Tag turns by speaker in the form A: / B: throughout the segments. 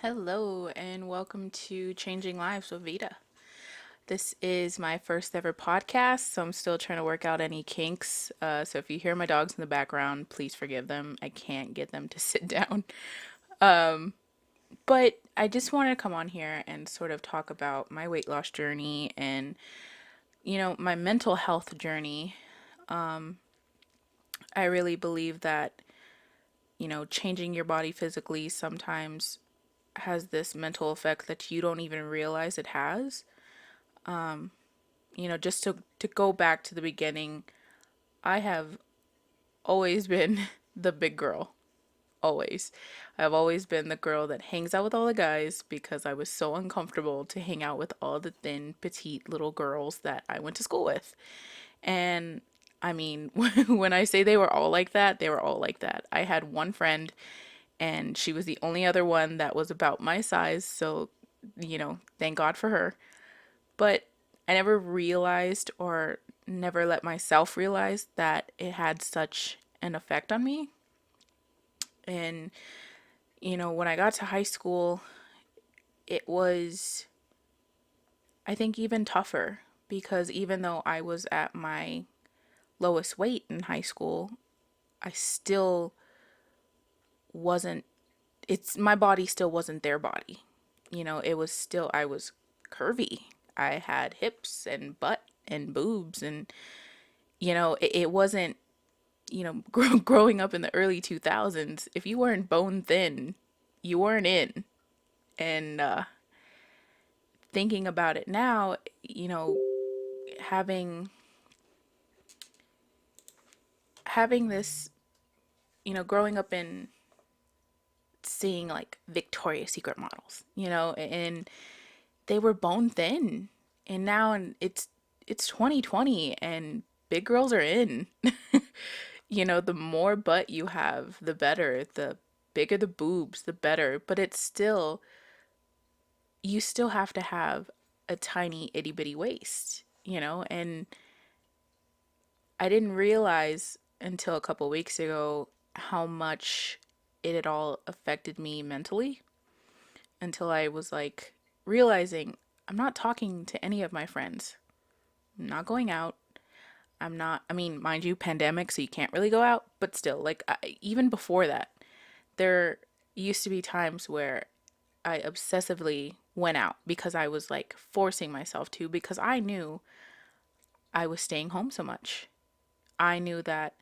A: Hello, and welcome to Changing Lives with Vita. This is my first ever podcast, so I'm still trying to work out any kinks. So if you hear my dogs in the background, please forgive them. I can't get them to sit down. But I just wanted to come on here and sort of talk about my weight loss journey and, my mental health journey. I really believe that, changing your body physically sometimes has this mental effect that you don't even realize it has. Just to go back to the beginning, I have always been the big girl. Always. I've always been the girl that hangs out with all the guys because I was so uncomfortable to hang out with all the thin, petite little girls that I went to school with. And I mean, when I say they were all like that, they were all like that. I had one friend, and she was the only other one that was about my size. So, thank God for her. But I never realized or never let myself realize that it had such an effect on me. And, when I got to high school, it was, I think, even tougher because even though I was at my lowest weight in high school, I still wasn't, my body still wasn't their body. It was still, I was curvy. I had hips and butt and boobs and it wasn't, growing up in the early 2000s, if you weren't bone thin, you weren't in. And thinking about it now, having having this, growing up in seeing like Victoria's Secret models, and they were bone thin. And now it's 2020 and big girls are in. The more butt you have, the better. The bigger the boobs, the better. But it's still, you still have to have a tiny itty bitty waist, And I didn't realize until a couple weeks ago how much it had all affected me mentally until I was like realizing I'm not talking to any of my friends. I'm not going out. I'm not, I mean, mind you, pandemic, so you can't really go out, but still, like, even before that, there used to be times where I obsessively went out because I was like forcing myself to because I knew I was staying home so much. I knew that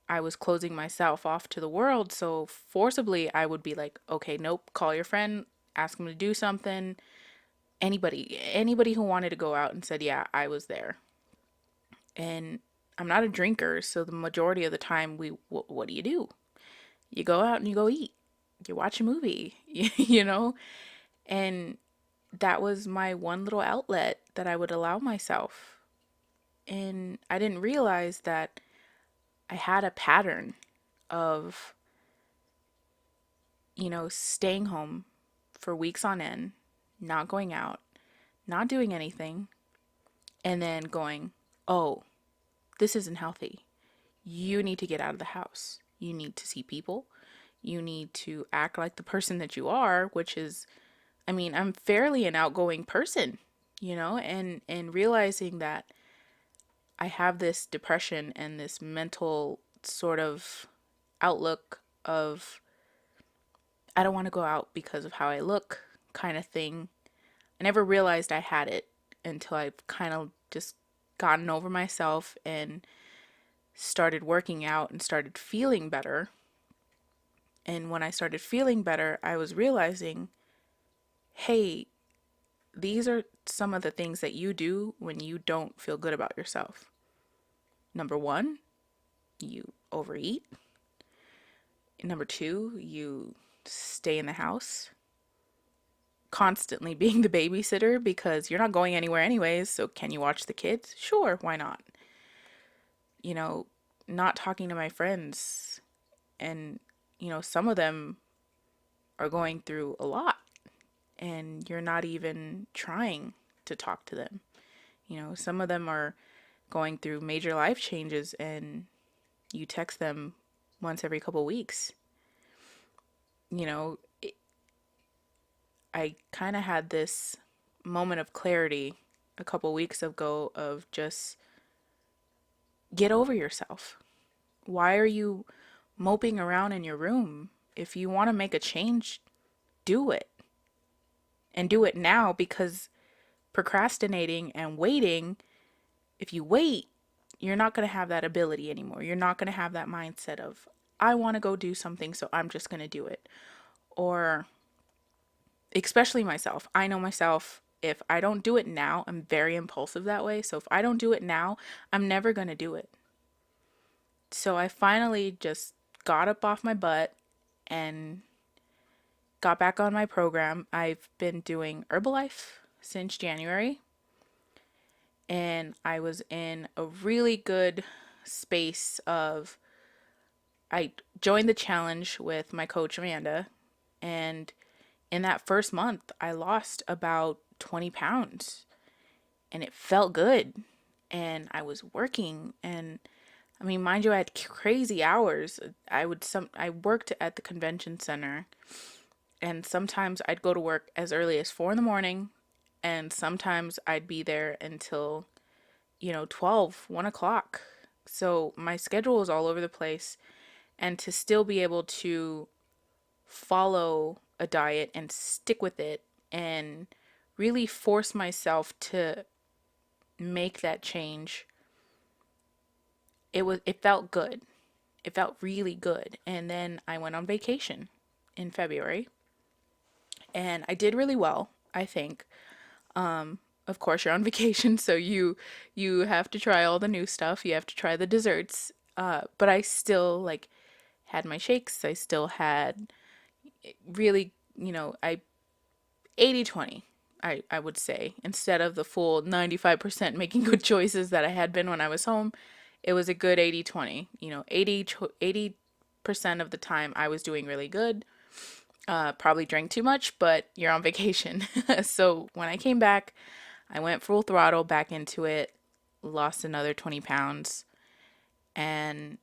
A: I was closing myself off to the world, so forcibly I would be like, okay, nope, call your friend, ask them to do something. Anybody who wanted to go out and said, yeah, I was there. And I'm not a drinker, so the majority of the time what do? You go out and you go eat. You watch a movie, you know? And that was my one little outlet that I would allow myself. And I didn't realize that I had a pattern of, staying home for weeks on end, not going out, not doing anything, and then going, oh, this isn't healthy. You need to get out of the house. You need to see people. You need to act like the person that you are, which is, I mean, I'm fairly an outgoing person, and realizing that I have this depression and this mental sort of outlook of I don't want to go out because of how I look kind of thing. I never realized I had it until I've kind of just gotten over myself and started working out and started feeling better. And when I started feeling better, I was realizing, hey, these are some of the things that you do when you don't feel good about yourself. Number one, you overeat. Number two, you stay in the house, constantly being the babysitter because you're not going anywhere anyways. So, can you watch the kids? Sure, why not? You know, not talking to my friends. And, some of them are going through a lot and you're not even trying to talk to them. Some of them are going through major life changes and you text them once every couple weeks. You know, I kind of had this moment of clarity a couple weeks ago of just get over yourself. Why are you moping around in your room? If you want to make a change, do it. And do it now, because procrastinating and waiting, if you wait, you're not going to have that ability anymore. You're not going to have that mindset of, I want to go do something, so I'm just going to do it. Or, especially myself, I know myself, if I don't do it now, I'm very impulsive that way. So if I don't do it now, I'm never going to do it. So I finally just got up off my butt and got back on my program. I've been doing Herbalife since January, and I was in a really good space of, I joined the challenge with my coach Amanda, and in that first month I lost about 20 pounds, and it felt good, and I was working, and I mean, mind you, I had crazy hours. I worked at the convention center, and sometimes I'd go to work as early as 4 in the morning, and sometimes I'd be there until 12, 1 o'clock. So my schedule was all over the place. And to still be able to follow a diet and stick with it and really force myself to make that change, it felt good. It felt really good. And then I went on vacation in February, and I did really well, I think. Of course, you're on vacation, so you have to try all the new stuff. You have to try the desserts. But I still like had my shakes. I still had really, I 80/20, I would say, instead of the full 95% making good choices that I had been when I was home. It was a good 80/20. 80% of the time I was doing really good. Probably drank too much, but you're on vacation. So when I came back, I went full throttle back into it, lost another 20 pounds, and,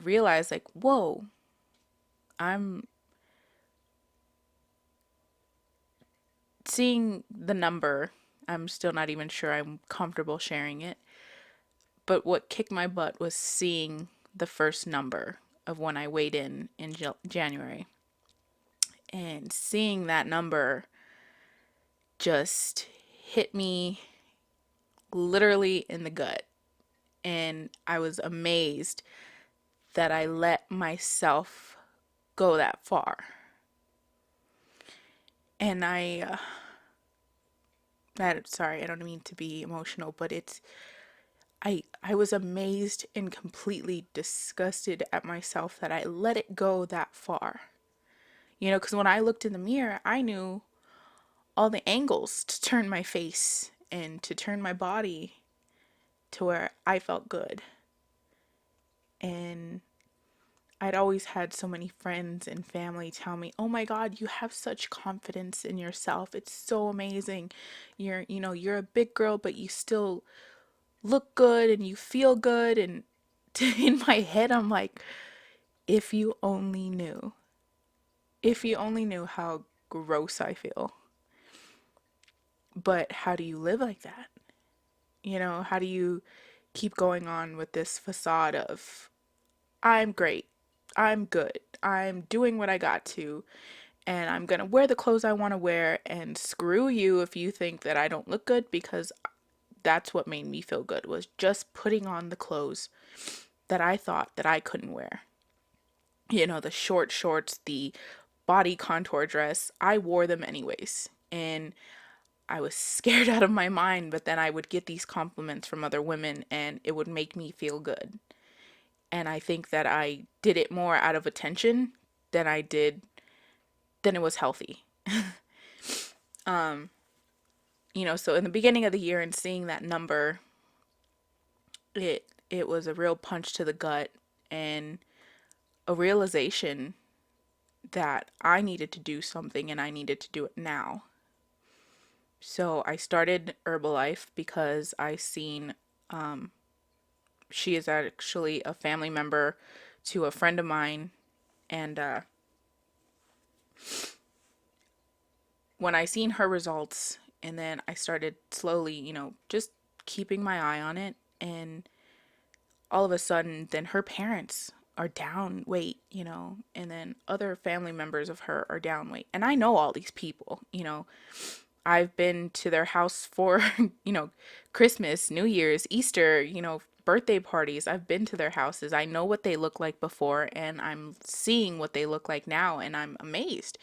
A: realized like, whoa, I'm seeing the number. I'm still not even sure I'm comfortable sharing it. But what kicked my butt was seeing the first number of when I weighed in January. And seeing that number just hit me literally in the gut. And I was amazed that I let myself go that far. And sorry, I don't mean to be emotional, but I was amazed and completely disgusted at myself that I let it go that far. Because when I looked in the mirror, I knew all the angles to turn my face and to turn my body to where I felt good. And I'd always had so many friends and family tell me, "Oh my God, you have such confidence in yourself. It's so amazing. You're a big girl, but you still look good and you feel good." And in my head, I'm like, if you only knew. If you only knew how gross I feel. But how do you live like that? How do you keep going on with this facade of, I'm great, I'm good, I'm doing what I got to, and I'm gonna wear the clothes I want to wear, and screw you if you think that I don't look good, because that's what made me feel good, was just putting on the clothes that I thought that I couldn't wear. The short shorts, the body contour dress, I wore them anyways. And I was scared out of my mind, but then I would get these compliments from other women and it would make me feel good. And I think that I did it more out of attention than than it was healthy. So in the beginning of the year and seeing that number, it was a real punch to the gut and a realization that I needed to do something and I needed to do it now. So I started Herbalife because I seen she is actually a family member to a friend of mine, and when I seen her results, and then I started slowly, just keeping my eye on it, and all of a sudden, then her parents are down weight, and then other family members of her are down weight. And I know all these people, I've been to their house for, Christmas, New Year's, Easter, birthday parties. I've been to their houses. I know what they look like before, and I'm seeing what they look like now, and I'm amazed.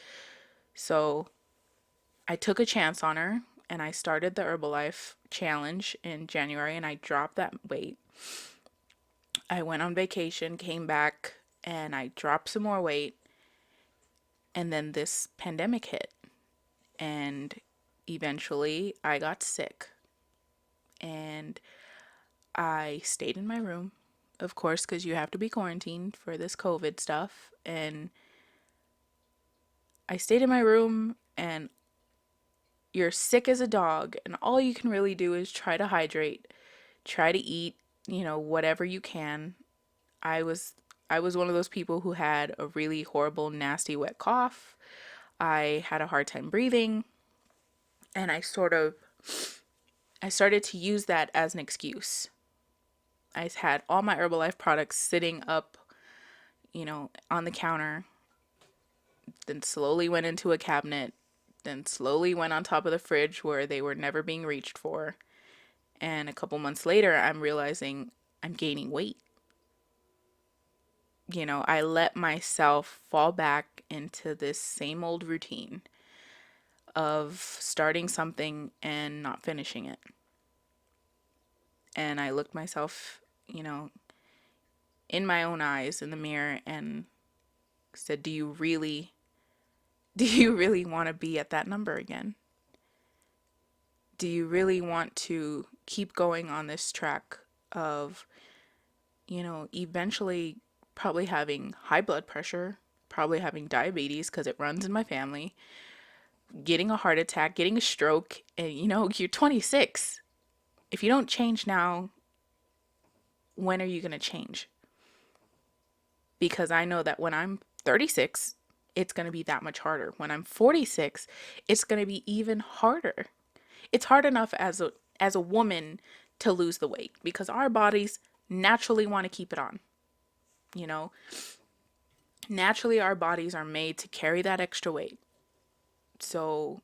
A: So I took a chance on her, and I started the Herbalife challenge in January, and I dropped that weight. I went on vacation, came back, and I dropped some more weight. And then this pandemic hit, and eventually I got sick. And I stayed in my room, of course, because you have to be quarantined for this COVID stuff. And I stayed in my room, and you're sick as a dog, and all you can really do is try to hydrate, try to eat, whatever you can. I was I was one of those people who had a really horrible, nasty, wet cough. I had a hard time breathing, and I started to use that as an excuse. I had all my Herbalife products sitting up, on the counter, then slowly went into a cabinet, then slowly went on top of the fridge where they were never being reached for. And a couple months later, I'm realizing I'm gaining weight. I let myself fall back into this same old routine of starting something and not finishing it. And I looked myself, in my own eyes in the mirror and said, do you really want to be at that number again? Do you really want to keep going on this track of, eventually probably having high blood pressure, probably having diabetes because it runs in my family, getting a heart attack, getting a stroke, and you're 26. If you don't change now, when are you going to change? Because I know that when I'm 36, it's going to be that much harder. When I'm 46, it's going to be even harder. It's hard enough as a woman to lose the weight because our bodies naturally want to keep it on. You know, naturally our bodies are made to carry that extra weight. So,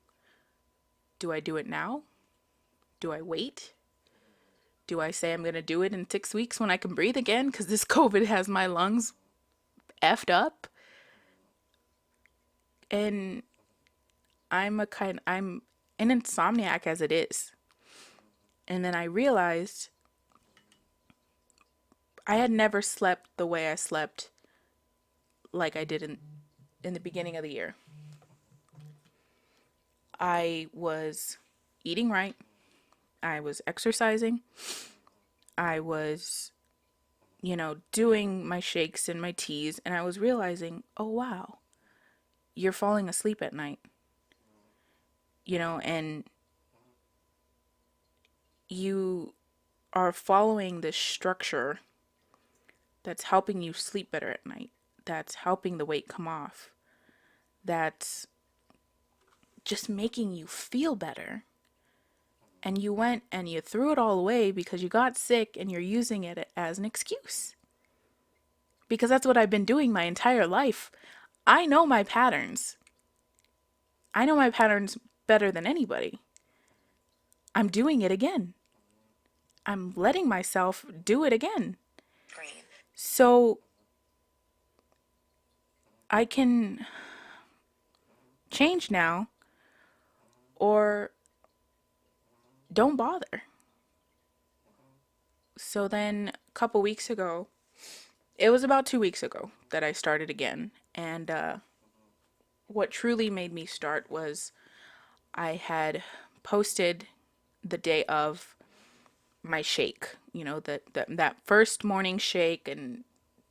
A: do I do it now? Do I wait? Do I say I'm going to do it in 6 weeks when I can breathe again because this COVID has my lungs effed up? And I'm an insomniac as it is. And then I realized I had never slept the way I slept like I did in the beginning of the year. I was eating right. I was exercising. I was, doing my shakes and my teas. And I was realizing, oh, wow, you're falling asleep at night. And you are following this structure that's helping you sleep better at night. That's helping the weight come off. That's just making you feel better. And you went and you threw it all away because you got sick and you're using it as an excuse. Because that's what I've been doing my entire life. I know my patterns. I know my patterns better than anybody. I'm doing it again. I'm letting myself do it again. So I can change now or don't bother. So then a couple weeks ago, it was about 2 weeks ago that I started again. And what truly made me start was I had posted the day of my shake, that first morning shake, and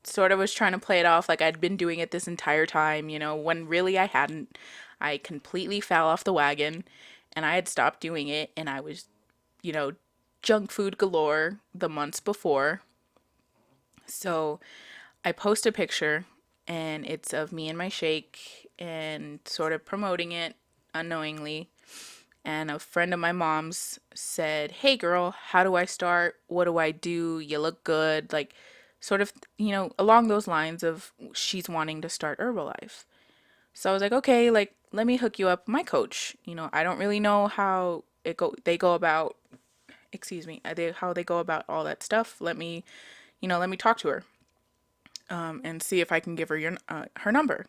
A: sort of was trying to play it off like I'd been doing it this entire time, when really I hadn't. I completely fell off the wagon and I had stopped doing it, and I was, you know, junk food galore the months before. So I post a picture and it's of me and my shake and sort of promoting it. unknowingly. And a friend of my mom's said, "Hey girl, how do I start? What do I do? You look good." Like, sort of, along those lines of she's wanting to start Herbalife. So I was like, okay, like, let me hook you up with my coach. I don't really know how they go about, excuse me, how they go about all that stuff. Let me talk to her, and see if I can give her her number.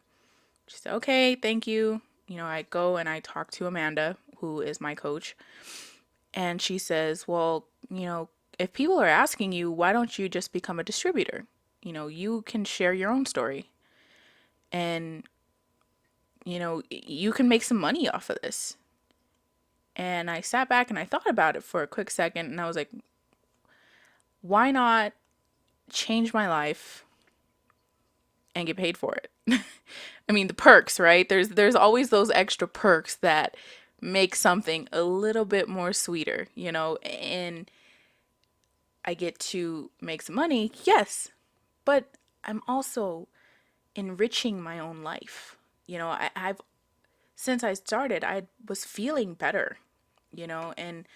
A: She said, okay, thank you. I go and I talk to Amanda, who is my coach, and she says, well, if people are asking you, why don't you just become a distributor? You can share your own story, and, you can make some money off of this. And I sat back and I thought about it for a quick second, and I was like, why not change my life and get paid for it? I mean, the perks, right? There's always those extra perks that make something a little bit more sweeter, and I get to make some money, yes, but I'm also enriching my own life. I've since I started, I was feeling better, and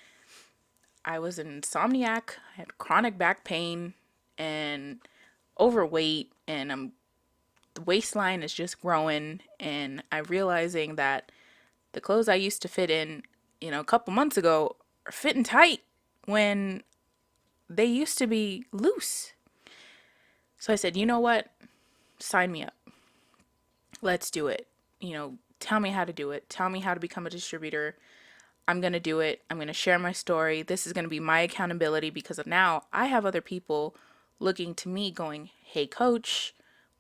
A: I was an insomniac, I had chronic back pain and overweight, and the waistline is just growing, and I'm realizing that the clothes I used to fit in, a couple months ago are fitting tight when they used to be loose. So I said, you know what? Sign me up. Let's do it. Tell me how to do it. Tell me how to become a distributor. I'm going to do it. I'm going to share my story. This is going to be my accountability because of now I have other people looking to me going, hey, coach,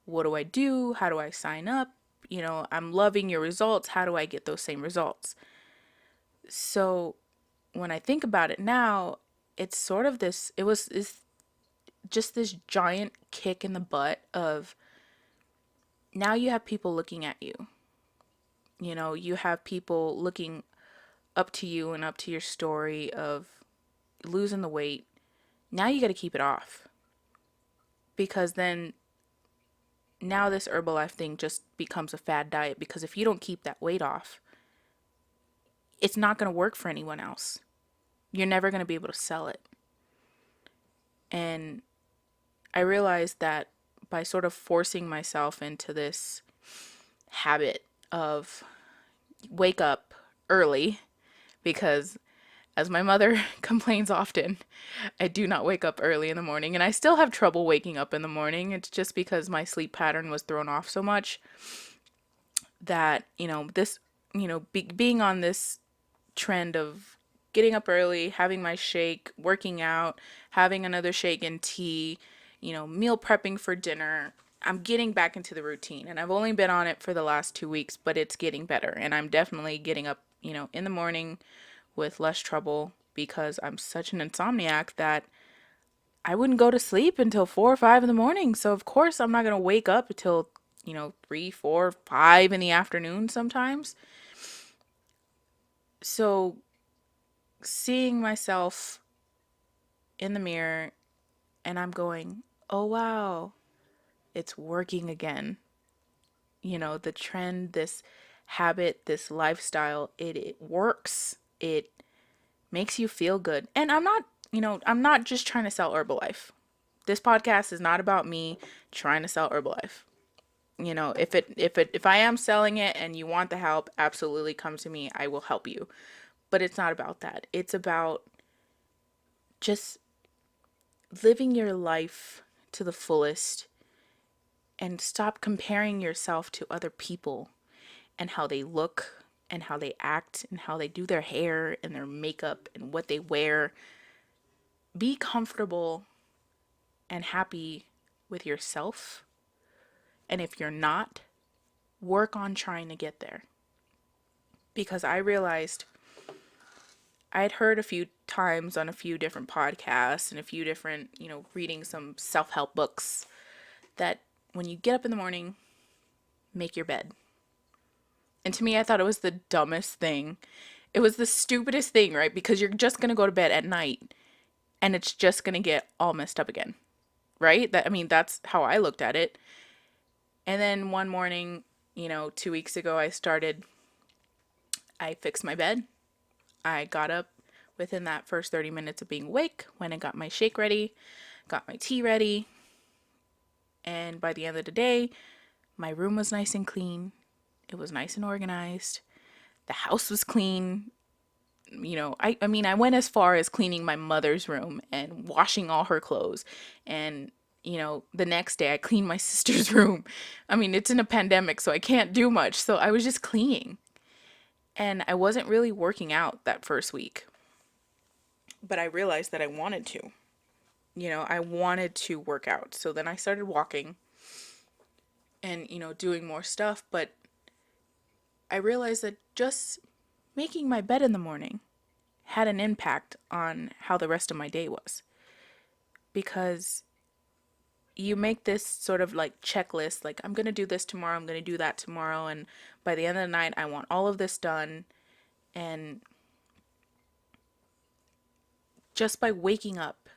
A: what do I do? How do I sign up? I'm loving your results. How do I get those same results? So when I think about it now, it's sort of it's just this giant kick in the butt of now you have people looking at you. You have people looking up to you and up to your story of losing the weight. Now you got to keep it off. Because then now this Herbalife thing just becomes a fad diet, because if you don't keep that weight off, it's not going to work for anyone else. You're never going to be able to sell it. And I realized that by sort of forcing myself into this habit of wake up early, because as my mother complains often, I do not wake up early in the morning, and I still have trouble waking up in the morning. It's just because my sleep pattern was thrown off so much that, being on this trend of getting up early, having my shake, working out, having another shake and tea, meal prepping for dinner. I'm getting back into the routine, and I've only been on it for the last 2 weeks, but it's getting better. And I'm definitely getting up, in the morning with less trouble, because I'm such an insomniac that I wouldn't go to sleep until 4 or 5 in the morning. So of course I'm not going to wake up until, 3, 4, 5 in the afternoon sometimes. So seeing myself in the mirror, and I'm going, oh wow, it's working again. The trend, this habit, this lifestyle, it works. It makes you feel good. And I'm not just trying to sell Herbalife. This podcast is not about me trying to sell Herbalife. If I am selling it and you want the help, absolutely come to me. I will help you. But it's not about that. It's about just living your life to the fullest, and stop comparing yourself to other people and how they look and how they act and how they do their hair and their makeup and what they wear. Be comfortable and happy with yourself. And if you're not, work on trying to get there. Because I realized I had heard a few times on a few different podcasts and a few different, reading some self-help books, that when you get up in the morning, make your bed. And to me, I thought it was the dumbest thing. It was the stupidest thing, right? Because you're just going to go to bed at night and it's just going to get all messed up again, right? That's how I looked at it. And then one morning, 2 weeks ago, I started I fixed my bed. I got up within that first 30 minutes of being awake, went and got my shake ready, got my tea ready, and by the end of the day, my room was nice and clean. It was nice and organized. The house was clean. I mean, I went as far as cleaning my mother's room and washing all her clothes. And, the next day I cleaned my sister's room. I mean, it's in a pandemic, so I can't do much. So I was just cleaning. And I wasn't really working out that first week. But I realized that I wanted to. I wanted to work out. So then I started walking and, doing more stuff. But I realized that just making my bed in the morning had an impact on how the rest of my day was. Because you make this sort of like checklist, like, I'm going to do this tomorrow, I'm going to do that tomorrow, and by the end of the night, I want all of this done. And just by waking up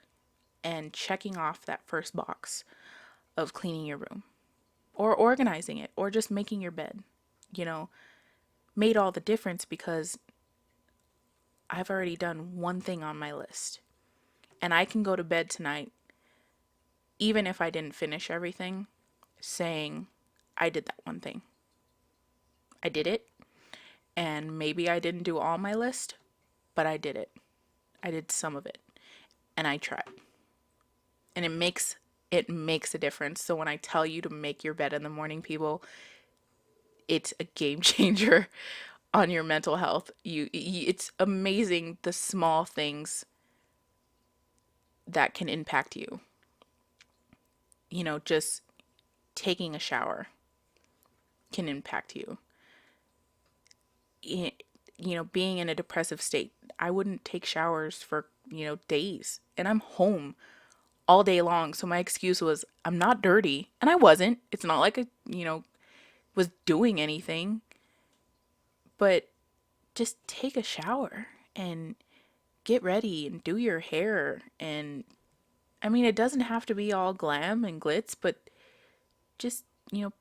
A: and checking off that first box of cleaning your room or organizing it or just making your bed, you know, made all the difference because I've already done one thing on my list. And I can go to bed tonight, even if I didn't finish everything, saying, I did that one thing. I did it. And maybe I didn't do all my list, but I did it. I did some of it. And I tried. And it makes a difference. So when I tell you to make your bed in the morning, people, it's a game changer on your mental health. It's amazing the small things that can impact you. Just taking a shower can impact you. Being in a depressive state, I wouldn't take showers for, days. And I'm home all day long. So my excuse was, I'm not dirty. And I wasn't. It's not like was doing anything. But just take a shower and get ready and do your hair. And I mean, it doesn't have to be all glam and glitz, but just,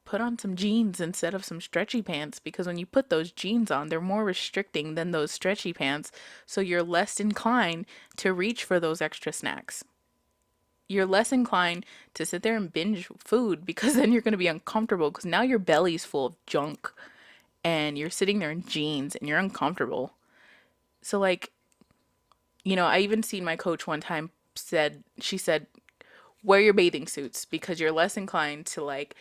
A: put on some jeans instead of some stretchy pants, because when you put those jeans on, they're more restricting than those stretchy pants. So you're less inclined to reach for those extra snacks. You're less inclined to sit there and binge food because then you're going to be uncomfortable because now your belly's full of junk and you're sitting there in jeans and you're uncomfortable. So like, I even seen my coach one time she said, wear your bathing suits because you're less inclined to like,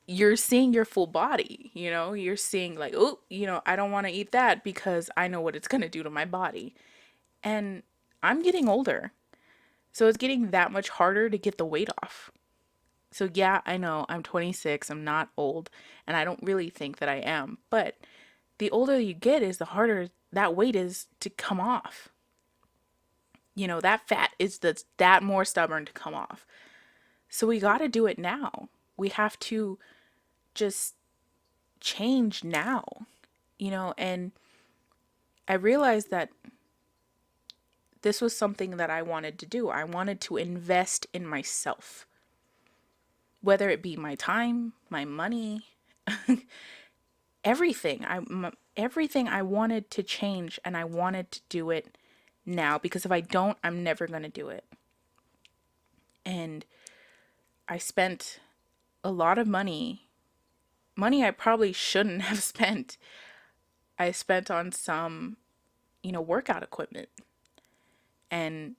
A: you're seeing your full body, you're seeing like, oh, I don't want to eat that because I know what it's going to do to my body. And I'm getting older. So it's getting that much harder to get the weight off. So yeah, I know I'm 26, I'm not old, and I don't really think that I am, but the older you get is the harder that weight is to come off. That fat is that more stubborn to come off. So we got to do it now. We have to just change now, and I realized that this was something that I wanted to do. I wanted to invest in myself, whether it be my time, my money, everything. Everything I wanted to change, and I wanted to do it now because if I don't, I'm never going to do it. And I spent a lot of money I probably shouldn't have spent. I spent on some, workout equipment. And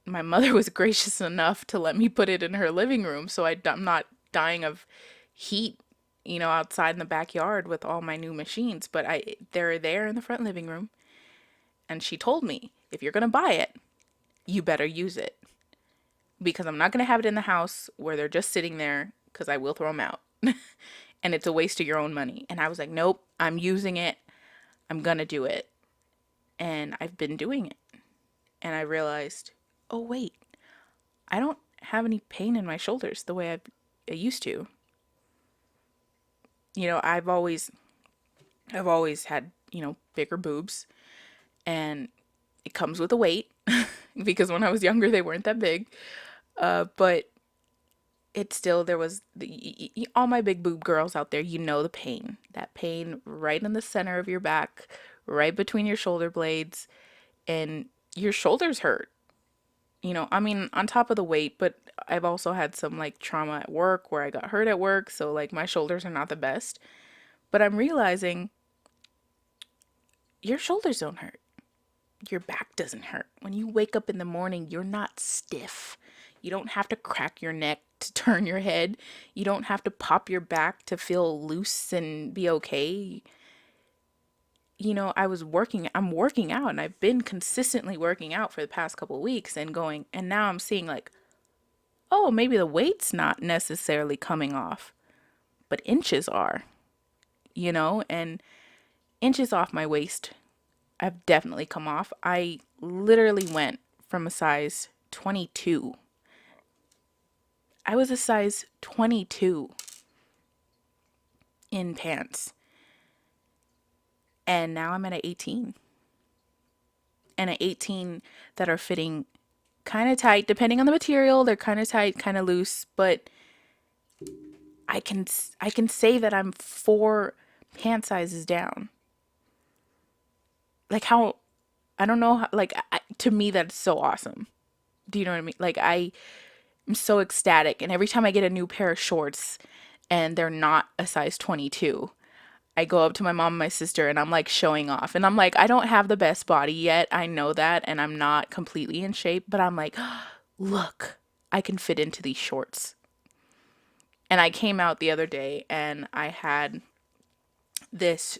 A: my mother was gracious enough to let me put it in her living room so I'm not dying of heat, outside in the backyard with all my new machines. But they're there in the front living room. And she told me, if you're going to buy it, you better use it. Because I'm not going to have it in the house where they're just sitting there because I will throw them out. And it's a waste of your own money. And I was like, nope, I'm using it. I'm going to do it. And I've been doing it. And I realized, oh, wait, I don't have any pain in my shoulders the way I used to. I've always had, bigger boobs. And it comes with a weight because when I was younger, they weren't that big. But it still, there was all my big boob girls out there, the pain, that pain right in the center of your back, right between your shoulder blades, and your shoulders hurt. I mean, on top of the weight, but I've also had some like trauma at work where I got hurt at work, so like my shoulders are not the best. But I'm realizing your shoulders don't hurt. Your back doesn't hurt. When you wake up in the morning, you're not stiff. You don't have to crack your neck to turn your head. You don't have to pop your back to feel loose and be okay. I'm working out, and I've been consistently working out for the past couple of weeks and going, and now I'm seeing like, oh, maybe the weight's not necessarily coming off, but inches are, and inches off my waist have definitely come off. I literally went from a size 22. I was a size 22 in pants, and now I'm at an 18. And an 18 that are fitting kind of tight, depending on the material. They're kind of tight, kind of loose, but I can say that I'm 4 pant sizes down. Like how I don't know how, like to me that's so awesome. Do you know what I mean? Like I am so ecstatic, and every time I get a new pair of shorts and they're not a size 22, I go up to my mom and my sister and I'm like showing off. And I'm like, I don't have the best body yet. I know that, and I'm not completely in shape, but I'm like, look, I can fit into these shorts. And I came out the other day and I had this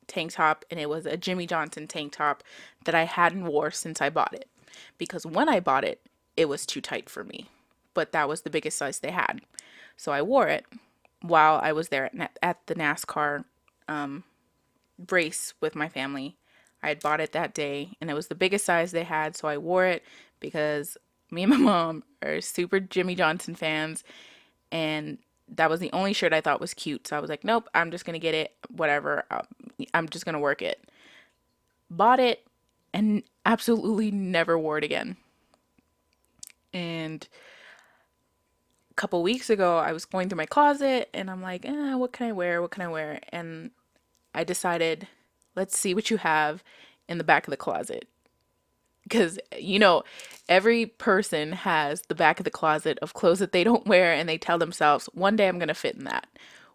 A: tank top, and it was a Jimmy Johnson tank top that I hadn't wore since I bought it. Because when I bought it, it was too tight for me. But that was the biggest size they had. So I wore it while I was there at the NASCAR brace with my family. I had bought it that day, and it was the biggest size they had, so I wore it because me and my mom are super Jimmy Johnson fans, and that was the only shirt I thought was cute. So I was like, nope, I'm just gonna get it, whatever. I'm just gonna work it. Bought it and absolutely never wore it again. And a couple weeks ago, I was going through my closet and I'm like, what can I wear? What can I wear? And I decided, let's see what you have in the back of the closet. Because, every person has the back of the closet of clothes that they don't wear, and they tell themselves, one day I'm going to fit in that.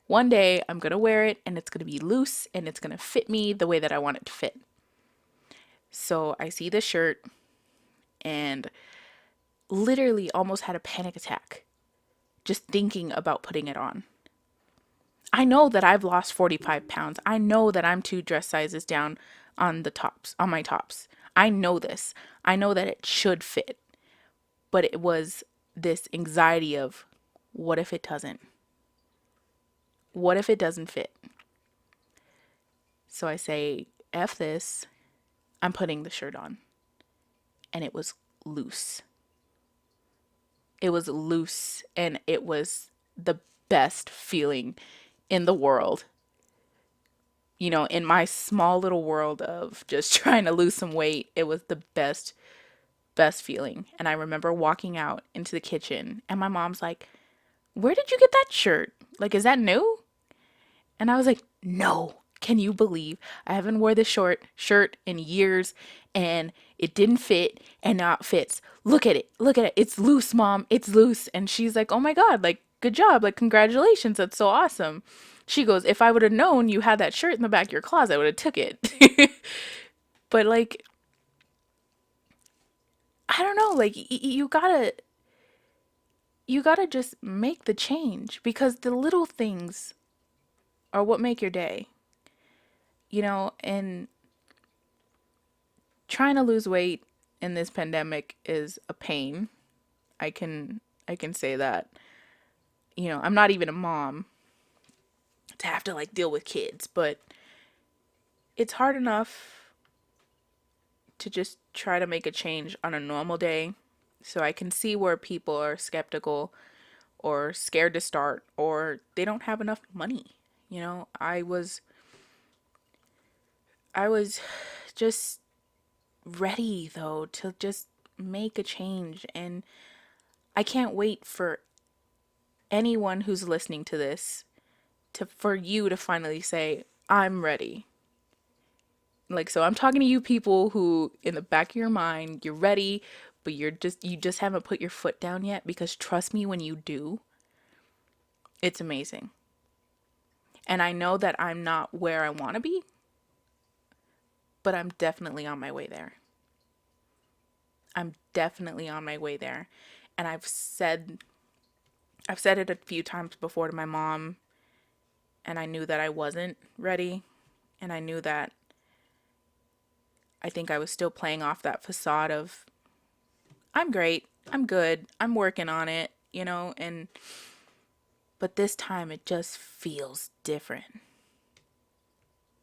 A: One day I'm going to wear it, and it's going to be loose, and it's going to fit me the way that I want it to fit. So I see this shirt, and literally almost had a panic attack just thinking about putting it on. I know that I've lost 45 pounds. I know that I'm 2 dress sizes down on my tops. I know this. I know that it should fit. But it was this anxiety of, what if it doesn't? What if it doesn't fit? So I say, F this. I'm putting the shirt on. And it was loose. It was loose, and it was the best feeling in the world. In my small little world of just trying to lose some weight, it was the best feeling. And I remember walking out into the kitchen, and my mom's like, where did you get that shirt? Like, is that new? And I was like, no. Can you believe I haven't wore this short shirt in years, and it didn't fit, and now it fits. Look at it. Look at it. It's loose, Mom. It's loose. And she's like, oh my God, like, good job. Like, congratulations. That's so awesome. She goes, if I would have known you had that shirt in the back of your closet, I would have took it. But like, I don't know, like you gotta just make the change, because the little things are what make your day. And trying to lose weight in this pandemic is a pain. I can say that. I'm not even a mom to have to like deal with kids, but it's hard enough to just try to make a change on a normal day. So I can see where people are skeptical or scared to start, or they don't have enough money. I was just ready though to just make a change, and I can't wait for anyone who's listening to this for you to finally say, I'm ready. Like, so I'm talking to you people who in the back of your mind, you're ready, but you just haven't put your foot down yet, because trust me, when you do, it's amazing. And I know that I'm not where I want to be, but I'm definitely on my way there. I'm definitely on my way there. And I've said it a few times before to my mom, and I knew that I wasn't ready, and I knew that I think I was still playing off that facade of I'm great, I'm good, I'm working on it, and but this time it just feels different.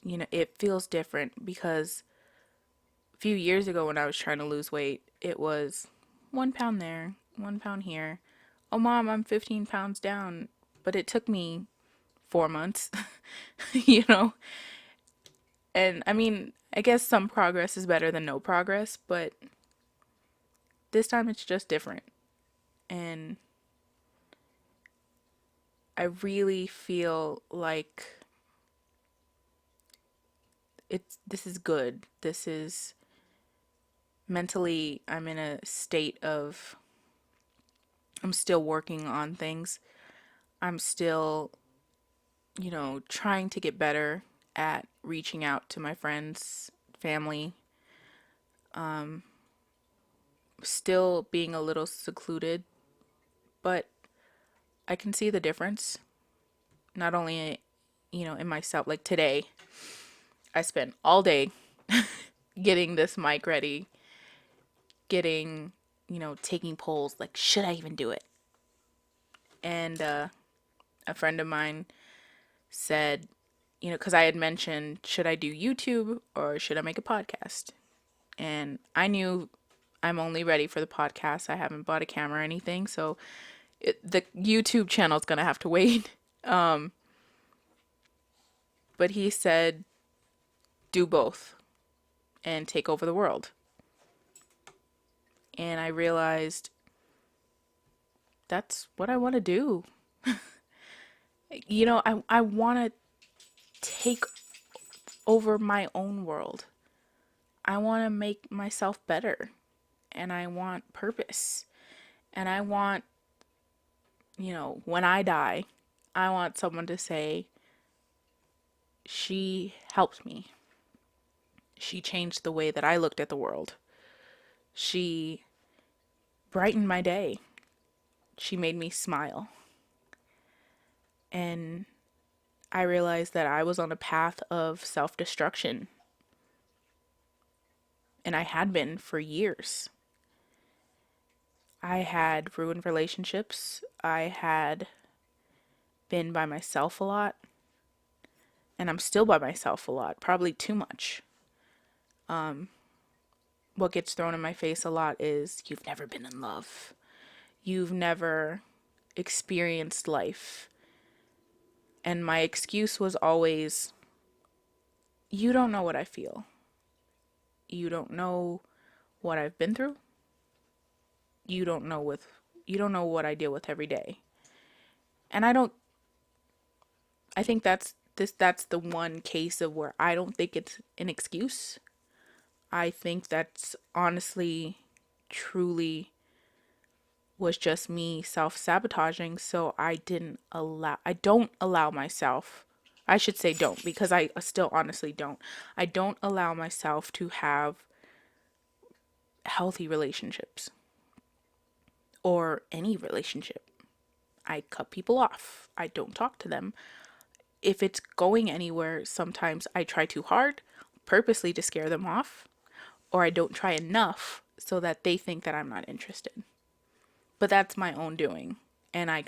A: It feels different because a few years ago when I was trying to lose weight, it was 1 pound there, 1 pound here. Oh, mom, I'm 15 pounds down. But it took me 4 months, you know? And I mean, I guess some progress is better than no progress, but this time it's just different. And I really feel like this is good. This is mentally, I'm in a state of, I'm still working on things. I'm still, trying to get better at reaching out to my friends, family, still being a little secluded, but I can see the difference. Not only, in myself, like today, I spent all day getting this mic ready, getting, taking polls, like, should I even do it? And a friend of mine said, because I had mentioned, should I do YouTube or should I make a podcast? And I knew I'm only ready for the podcast. I haven't bought a camera or anything, so the YouTube channel is gonna have to wait. But he said, do both and take over the world. And I realized that's what I want to do. I want to take over my own world. I want to make myself better. And I want purpose. And I want, when I die, I want someone to say, she helped me. She changed the way that I looked at the world. She brightened my day. She made me smile. And I realized that I was on a path of self destruction. And I had been for years. I had ruined relationships. I had been by myself a lot. And I'm still by myself a lot, probably too much. What gets thrown in my face a lot is you've never been in love. You've never experienced life. And my excuse was always, you don't know what I feel. You don't know what I've been through. You don't know what I deal with every day. And I think that's the one case of where I don't think it's an excuse. I think that's honestly, truly was just me self-sabotaging, so I don't allow myself, I should say don't, because I still honestly don't. I don't allow myself to have healthy relationships or any relationship. I cut people off. I don't talk to them. If it's going anywhere, sometimes I try too hard, purposely to scare them off, or I don't try enough so that they think that I'm not interested. But that's my own doing. And I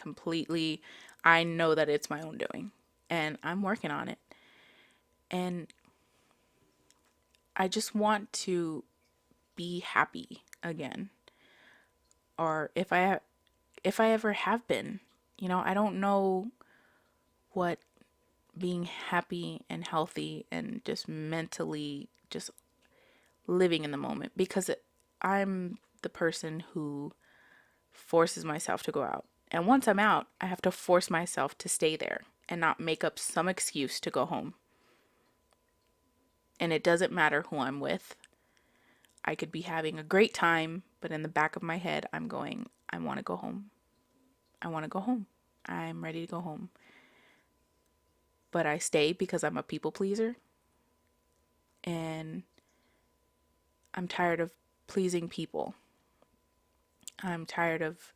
A: know that it's my own doing. And I'm working on it. And I just want to be happy again. Or if I ever have been, I don't know what being happy and healthy and just mentally just living in the moment, because I'm the person who forces myself to go out. And once I'm out, I have to force myself to stay there and not make up some excuse to go home. And it doesn't matter who I'm with. I could be having a great time, but in the back of my head, I'm going, I want to go home. I want to go home. I'm ready to go home. But I stay because I'm a people pleaser. And I'm tired of pleasing people. I'm tired of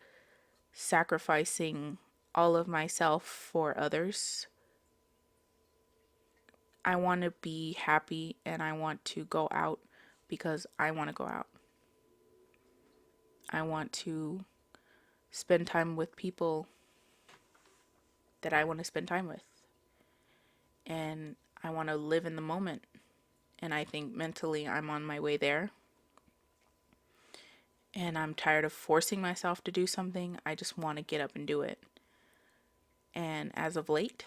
A: sacrificing all of myself for others. I want to be happy and I want to go out because I want to go out. I want to spend time with people that I want to spend time with. And I want to live in the moment. And I think mentally I'm on my way there. And I'm tired of forcing myself to do something. I just want to get up and do it. And as of late,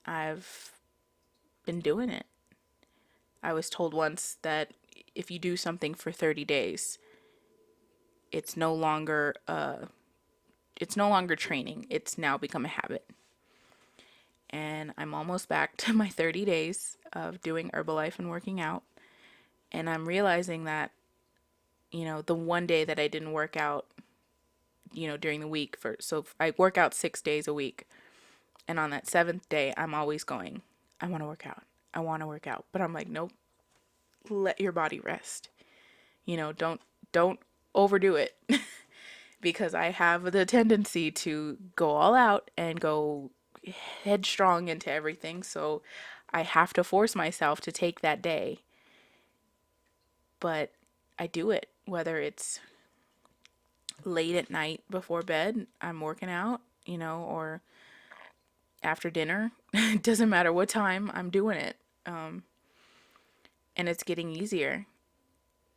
A: I've been doing it. I was told once that if you do something for 30 days, it's no longer training. It's now become a habit. And I'm almost back to my 30 days of doing Herbalife and working out. And I'm realizing that, the one day that I didn't work out, during the week so I work out 6 days a week. And on that seventh day, I'm always going, I want to work out. I want to work out. But I'm like, nope, let your body rest. Don't overdo it. Because I have the tendency to go all out and go headstrong into everything. So I have to force myself to take that day. But I do it, whether it's late at night before bed, I'm working out, or after dinner. It doesn't matter what time, I'm doing it. And it's getting easier.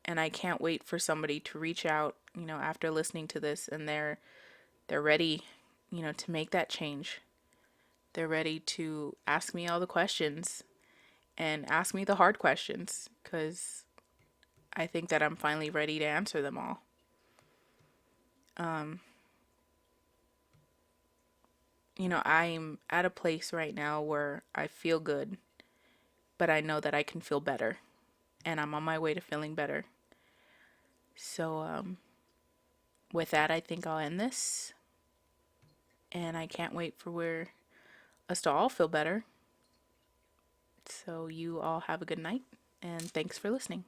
A: And I can't wait for somebody to reach out, after listening to this and they're ready, to make that change. They're ready to ask me all the questions and ask me the hard questions because I think that I'm finally ready to answer them all. I'm at a place right now where I feel good, but I know that I can feel better, and I'm on my way to feeling better. So, with that, I think I'll end this, and I can't wait for us to all feel better. So you all have a good night, and thanks for listening.